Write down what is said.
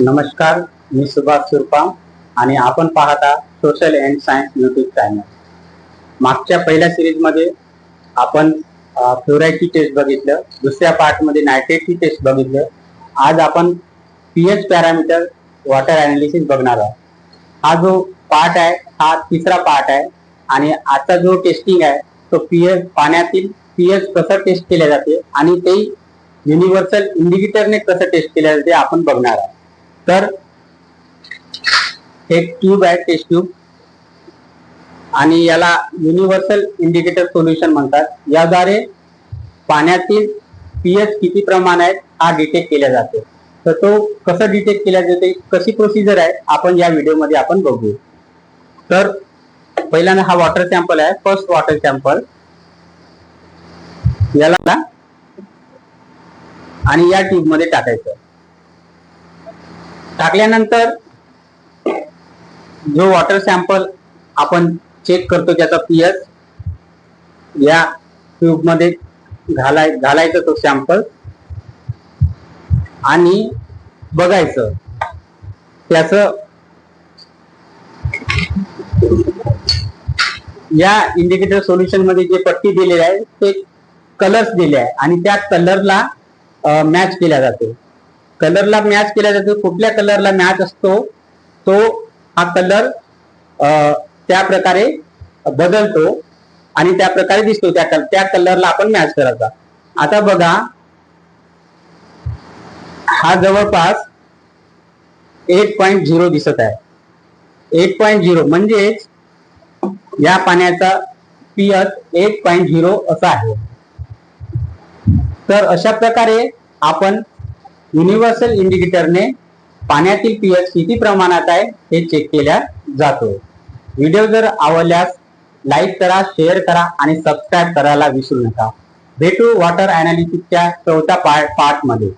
नमस्कार, मी सुभाष सुरपाम आणि आपण पाहता social and science YouTube channel. मागच्या पहिल्या सिरीजमध्ये आपण फ्लोराईडची टेस्ट बघितलं, दुसऱ्या पार्टमध्ये नायट्रेटची टेस्ट बघितलं. आज आपण पीएच पॅरामीटर वॉटर अनालिसिस बघणार आहोत. हा जो पार्ट आहे हा तिसरा पार्ट आहे आणि आता जो टेस्टिंग आहे तो पीएच पाण्यातील पीएच कसं टेस्ट केले जाते आणि ते युनिव्हर्सल इंडिकेटरने कसं टेस्ट केले जाते आपण बघणार आहोत. तर एक ट्यूब आहे, टेस्ट ट्यूब, आणि याला युनिव्हर्सल इंडिकेटर सोल्युशन म्हणतात. याद्वारे पाण्यातील पीएच किती प्रमाण आहे हा डिटेक्ट केला जातो. तर तो कसं डिटेक्ट केला जाते, कशी प्रोसिजर आहे आपण या व्हिडिओमध्ये आपण बघू. तर पहिल्यांदा हा वॉटर सॅम्पल आहे, फर्स्ट वॉटर सॅम्पल. याला आणि या ट्यूब मध्ये टाकायचं. टाकल्यानंतर जो वॉटर सॅम्पल आपण चेक करतो त्याचा पीएच या ट्यूब मध्ये घालायचं तो सॅम्पल आणि बघायचं त्याच या इंडिकेटर सोल्युशन मध्ये जे पट्टी दिलेली आहे ते कलर्स दिले आहे आणि त्या कलरला मॅच केला जातो. कलरला मॅच केला जातो. कुठल्या कलरला मॅच असतो तो हा कलर त्या प्रकारे बदलतो आणि त्या प्रकारे दिसतो. त्या कलरला आपण मॅच करायचा. आता बघा, हा जवळपास 8.0 दिसत आहे. 8.0 म्हणजेच या पाण्याचा पीएच 8.0 असा आहे. तर अशा प्रकारे आपण युनिव्हर्सल इंडिकेटरने पाण्यातील पीएच किती प्रमाणात आहे हे चेक केल्या जातो. व्हिडिओ जर आवडल्यास लाईक करा, शेअर करा आणि सबस्क्राईब करायला विसरू नका. भेटू वॉटर अनालिसिसच्या चौथ्या पार्ट मध्ये.